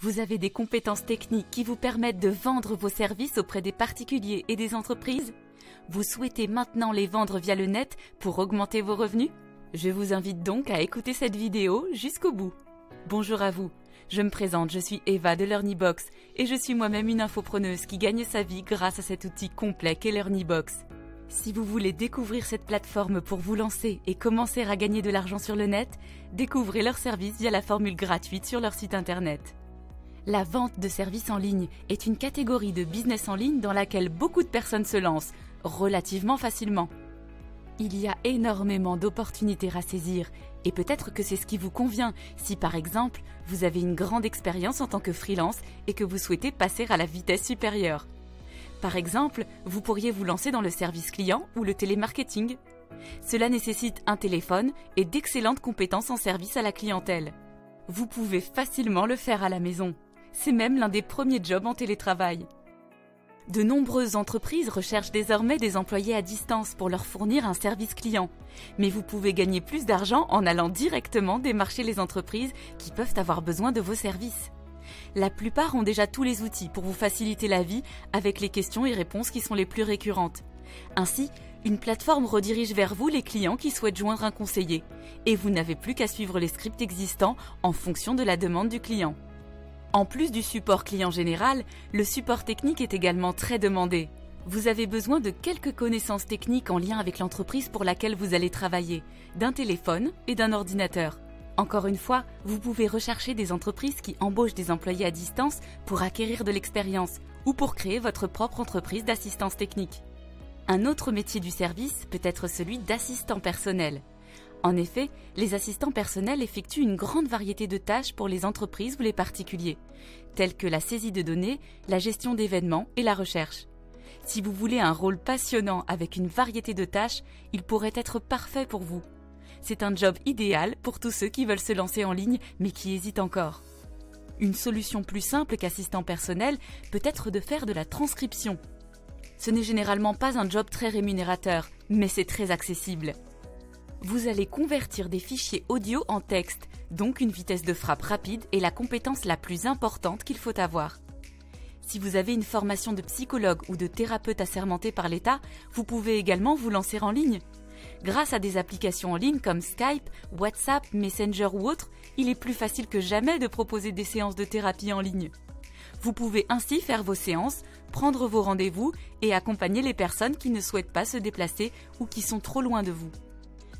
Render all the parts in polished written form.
Vous avez des compétences techniques qui vous permettent de vendre vos services auprès des particuliers et des entreprises? Vous souhaitez maintenant les vendre via le net pour augmenter vos revenus? Je vous invite donc à écouter cette vidéo jusqu'au bout. Bonjour à vous, je me présente, je suis Eva de LearnyBox et je suis moi-même une infopreneuse qui gagne sa vie grâce à cet outil complet qu'est LearnyBox. Si vous voulez découvrir cette plateforme pour vous lancer et commencer à gagner de l'argent sur le net, découvrez leurs services via la formule gratuite sur leur site internet. La vente de services en ligne est une catégorie de business en ligne dans laquelle beaucoup de personnes se lancent, relativement facilement. Il y a énormément d'opportunités à saisir et peut-être que c'est ce qui vous convient si par exemple vous avez une grande expérience en tant que freelance et que vous souhaitez passer à la vitesse supérieure. Par exemple, vous pourriez vous lancer dans le service client ou le télémarketing. Cela nécessite un téléphone et d'excellentes compétences en service à la clientèle. Vous pouvez facilement le faire à la maison. C'est même l'un des premiers jobs en télétravail. De nombreuses entreprises recherchent désormais des employés à distance pour leur fournir un service client. Mais vous pouvez gagner plus d'argent en allant directement démarcher les entreprises qui peuvent avoir besoin de vos services. La plupart ont déjà tous les outils pour vous faciliter la vie avec les questions et réponses qui sont les plus récurrentes. Ainsi, une plateforme redirige vers vous les clients qui souhaitent joindre un conseiller. Et vous n'avez plus qu'à suivre les scripts existants en fonction de la demande du client. En plus du support client général, le support technique est également très demandé. Vous avez besoin de quelques connaissances techniques en lien avec l'entreprise pour laquelle vous allez travailler, d'un téléphone et d'un ordinateur. Encore une fois, vous pouvez rechercher des entreprises qui embauchent des employés à distance pour acquérir de l'expérience ou pour créer votre propre entreprise d'assistance technique. Un autre métier du service peut être celui d'assistant personnel. En effet, les assistants personnels effectuent une grande variété de tâches pour les entreprises ou les particuliers, telles que la saisie de données, la gestion d'événements et la recherche. Si vous voulez un rôle passionnant avec une variété de tâches, il pourrait être parfait pour vous. C'est un job idéal pour tous ceux qui veulent se lancer en ligne mais qui hésitent encore. Une solution plus simple qu'assistant personnel peut être de faire de la transcription. Ce n'est généralement pas un job très rémunérateur, mais c'est très accessible. Vous allez convertir des fichiers audio en texte, donc une vitesse de frappe rapide est la compétence la plus importante qu'il faut avoir. Si vous avez une formation de psychologue ou de thérapeute assermenté par l'État, vous pouvez également vous lancer en ligne. Grâce à des applications en ligne comme Skype, WhatsApp, Messenger ou autres, il est plus facile que jamais de proposer des séances de thérapie en ligne. Vous pouvez ainsi faire vos séances, prendre vos rendez-vous et accompagner les personnes qui ne souhaitent pas se déplacer ou qui sont trop loin de vous.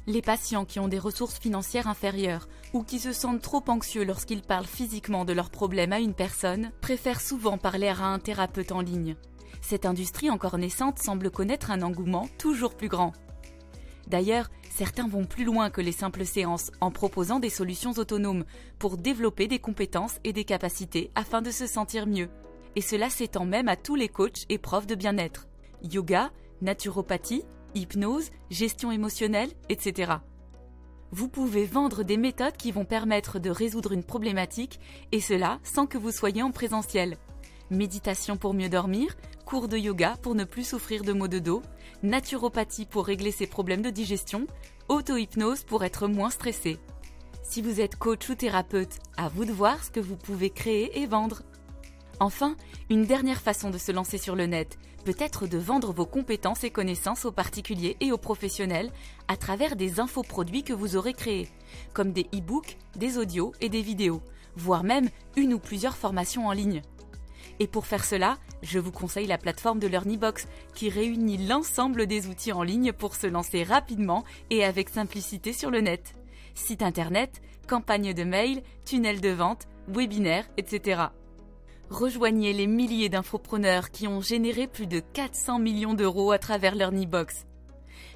Les patients qui ont des ressources financières inférieures ou qui se sentent trop anxieux lorsqu'ils parlent physiquement de leurs problèmes à une personne préfèrent souvent parler à un thérapeute en ligne. Cette industrie encore naissante semble connaître un engouement toujours plus grand. D'ailleurs, certains vont plus loin que les simples séances en proposant des solutions autonomes pour développer des compétences et des capacités afin de se sentir mieux. Et cela s'étend même à tous les coachs et profs de bien-être. Yoga, naturopathie, hypnose, gestion émotionnelle, etc. Vous pouvez vendre des méthodes qui vont permettre de résoudre une problématique et cela sans que vous soyez en présentiel. Méditation pour mieux dormir, cours de yoga pour ne plus souffrir de maux de dos, naturopathie pour régler ses problèmes de digestion, auto-hypnose pour être moins stressé. Si vous êtes coach ou thérapeute, à vous de voir ce que vous pouvez créer et vendre. Enfin, une dernière façon de se lancer sur le net peut être de vendre vos compétences et connaissances aux particuliers et aux professionnels à travers des infoproduits que vous aurez créés, comme des e-books, des audios et des vidéos, voire même une ou plusieurs formations en ligne. Et pour faire cela, je vous conseille la plateforme de LearnyBox qui réunit l'ensemble des outils en ligne pour se lancer rapidement et avec simplicité sur le net. Site internet, campagne de mail, tunnel de vente, webinaire, etc. Rejoignez les milliers d'infopreneurs qui ont généré plus de 400 millions d'euros à travers LearnyBox.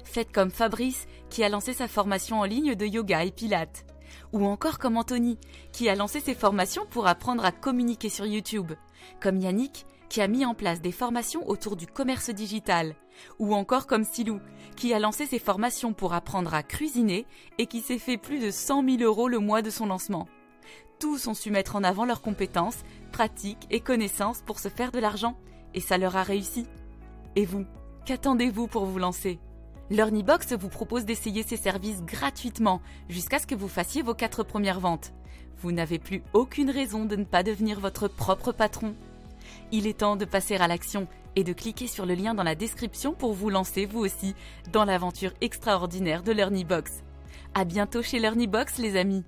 Faites comme Fabrice qui a lancé sa formation en ligne de yoga et pilates. Ou encore comme Anthony qui a lancé ses formations pour apprendre à communiquer sur YouTube. Comme Yannick qui a mis en place des formations autour du commerce digital. Ou encore comme Silou qui a lancé ses formations pour apprendre à cuisiner et qui s'est fait plus de 100 000 euros le mois de son lancement. Tous ont su mettre en avant leurs compétences, pratiques et connaissances pour se faire de l'argent, et ça leur a réussi. Et vous, qu'attendez-vous pour vous lancer? LearnyBox vous propose d'essayer ses services gratuitement jusqu'à ce que vous fassiez vos 4 premières ventes. Vous n'avez plus aucune raison de ne pas devenir votre propre patron. Il est temps de passer à l'action et de cliquer sur le lien dans la description pour vous lancer vous aussi dans l'aventure extraordinaire de LearnyBox. À bientôt chez LearnyBox les amis.